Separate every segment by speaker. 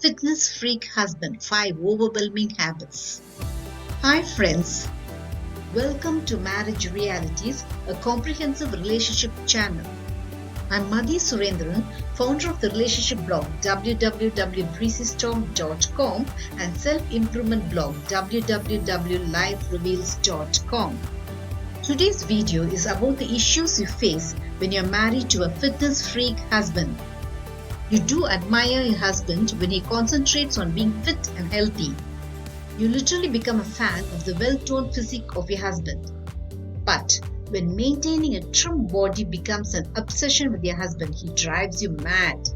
Speaker 1: Fitness Freak Husband 5 Overwhelming Habits. Hi, friends. Welcome to Marriage Realities, a comprehensive relationship channel. I'm Madhi Surendran, founder of the relationship blog www.breezystorm.com and self-improvement blog www.lifereveals.com. Today's video is about the issues you face when you're married to a fitness freak husband. You do admire your husband when he concentrates on being fit and healthy. You literally become a fan of the well-toned physique of your husband. But when maintaining a trim body becomes an obsession with your husband, he drives you mad.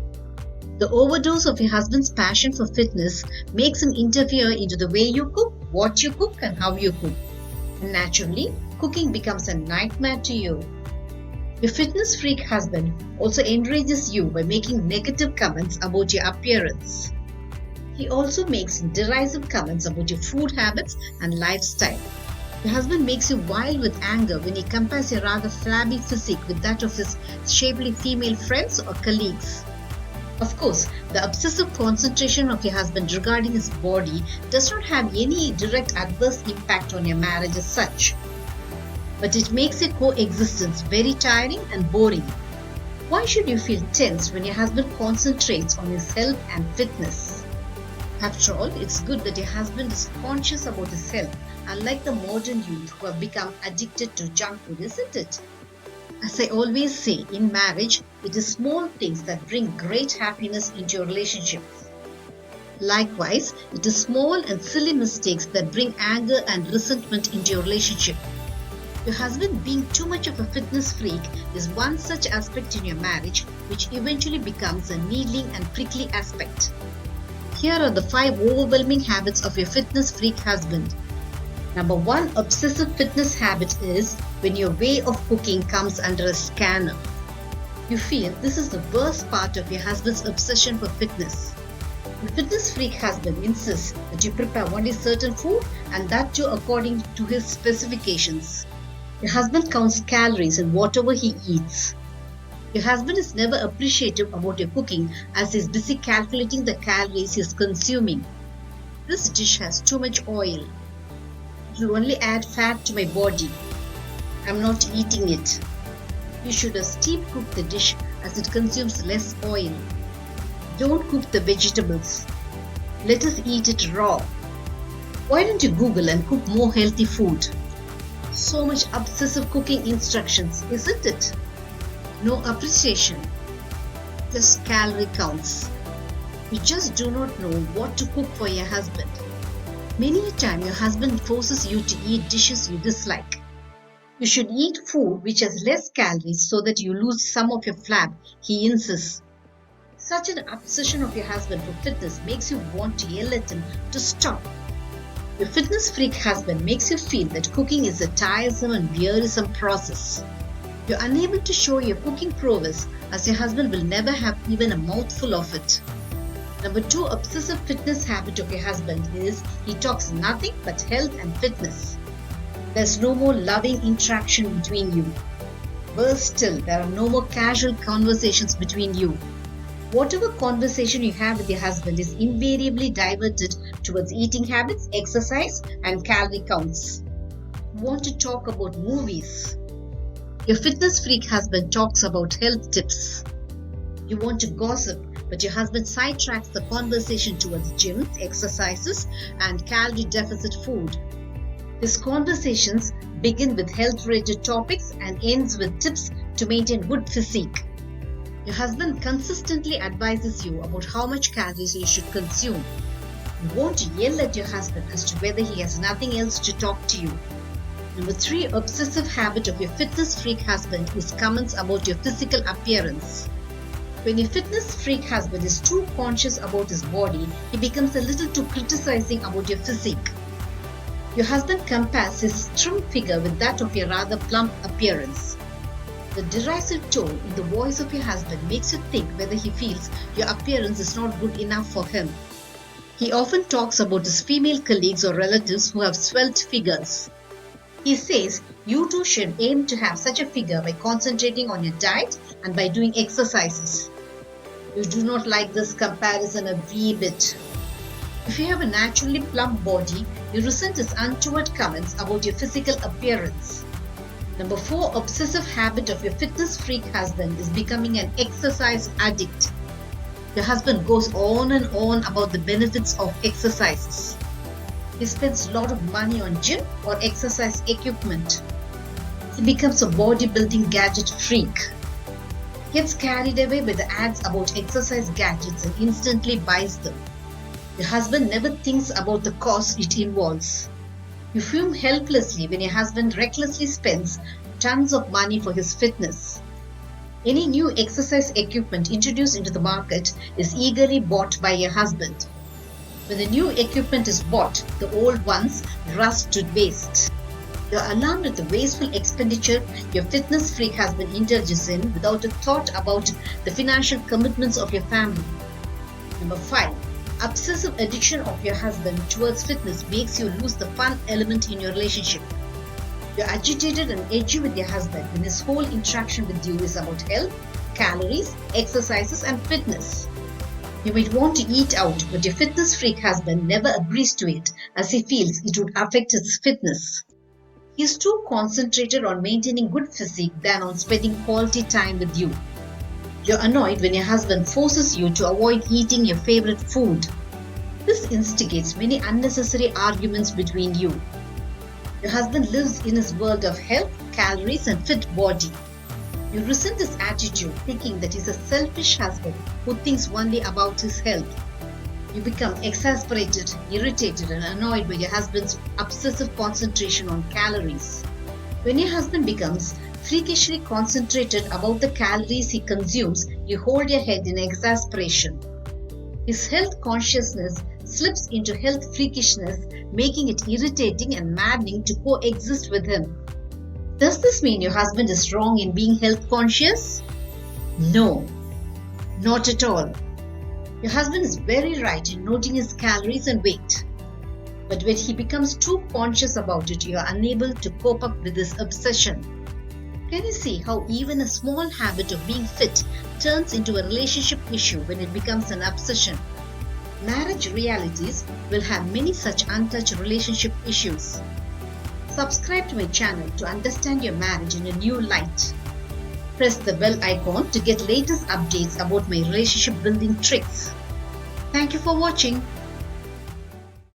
Speaker 1: The overdose of your husband's passion for fitness makes him interfere into the way you cook, what you cook, and how you cook. And naturally, cooking becomes a nightmare to you. Your fitness freak husband also enrages you by making negative comments about your appearance. He also makes derisive comments about your food habits and lifestyle. Your husband makes you wild with anger when he compares your rather flabby physique with that of his shapely female friends or colleagues. Of course, the obsessive concentration of your husband regarding his body does not have any direct adverse impact on your marriage as such. But it makes your coexistence very tiring and boring. Why should you feel tense when your husband concentrates on his health and fitness? After all, it's good that your husband is conscious about his health, unlike the modern youth who have become addicted to junk food, isn't it? As I always say, in marriage, it is small things that bring great happiness into your relationship. Likewise, it is small and silly mistakes that bring anger and resentment into your relationship. Your husband being too much of a fitness freak is one such aspect in your marriage which eventually becomes a needling and prickly aspect. Here are the 5 overwhelming habits of your fitness freak husband. Number 1 obsessive fitness habit is when your way of cooking comes under a scanner. You feel this is the worst part of your husband's obsession for fitness. Your fitness freak husband insists that you prepare only certain food and that too according to his specifications. Your husband counts calories in whatever he eats. Your husband is never appreciative about your cooking as he is busy calculating the calories he is consuming. This dish has too much oil. It will only add fat to my body. I'm not eating it. You should have steam cooked the dish as it consumes less oil. Don't cook the vegetables. Let us eat it raw. Why don't you Google and cook more healthy food? So much obsessive cooking instructions, isn't it? No appreciation, just calorie counts. You just do not know what to cook for your husband. Many a time your husband forces you to eat dishes you dislike. You should eat food which has less calories so that you lose some of your flab, he insists. Such an obsession of your husband for fitness makes you want to yell at him to stop. Your fitness freak husband makes you feel that cooking is a tiresome and wearisome process. You're unable to show your cooking prowess as your husband will never have even a mouthful of it. Number 2 obsessive fitness habit of your husband is he talks nothing but health and fitness. There's no more loving interaction between you. Worse still, there are no more casual conversations between you. Whatever conversation you have with your husband is invariably diverted towards eating habits, exercise, and calorie counts. You want to talk about movies. Your fitness freak husband talks about health tips. You want to gossip, but your husband sidetracks the conversation towards gyms, exercises, and calorie deficit food. His conversations begin with health-related topics and ends with tips to maintain good physique. Your husband consistently advises you about how much calories you should consume. You want to yell at your husband as to whether he has nothing else to talk to you. Number 3 obsessive habit of your fitness freak husband is comments about your physical appearance. When your fitness freak husband is too conscious about his body, he becomes a little too criticizing about your physique. Your husband compares his trim figure with that of your rather plump appearance. The derisive tone in the voice of your husband makes you think whether he feels your appearance is not good enough for him. He often talks about his female colleagues or relatives who have svelte figures. He says you too should aim to have such a figure by concentrating on your diet and by doing exercises. You do not like this comparison a wee bit. If you have a naturally plump body, you resent his untoward comments about your physical appearance. Number 4 obsessive habit of your fitness freak husband is becoming an exercise addict. Your husband goes on and on about the benefits of exercises. He spends a lot of money on gym or exercise equipment. He becomes a bodybuilding gadget freak. Gets carried away by the ads about exercise gadgets and instantly buys them. Your husband never thinks about the cost it involves. You fume helplessly when your husband recklessly spends tons of money for his fitness. Any new exercise equipment introduced into the market is eagerly bought by your husband. When the new equipment is bought, the old ones rust to waste. You're alarmed at the wasteful expenditure your fitness freak husband indulges in without a thought about the financial commitments of your family. Number 5. Obsessive addiction of your husband towards fitness makes you lose the fun element in your relationship. You're agitated and edgy with your husband when his whole interaction with you is about health, calories, exercises, and fitness. You might want to eat out, but your fitness freak husband never agrees to it as he feels it would affect his fitness. He is too concentrated on maintaining good physique than on spending quality time with you. You're annoyed when your husband forces you to avoid eating your favorite food. This instigates many unnecessary arguments between you. Your husband lives in his world of health, calories, and fit body. You resent his attitude, thinking that he's a selfish husband who thinks only about his health. You become exasperated, irritated, and annoyed by your husband's obsessive concentration on calories. When your husband becomes freakishly concentrated about the calories he consumes, you hold your head in exasperation. His health consciousness slips into health freakishness, making it irritating and maddening to coexist with him. Does this mean your husband is wrong in being health conscious? No, not at all. Your husband is very right in noting his calories and weight. But when he becomes too conscious about it, you are unable to cope up with this obsession. Can you see how even a small habit of being fit turns into a relationship issue when it becomes an obsession? Marriage realities will have many such untouched relationship issues. Subscribe to my channel to understand your marriage in a new light. Press the bell icon to get latest updates about my relationship building tricks. Thank you for watching.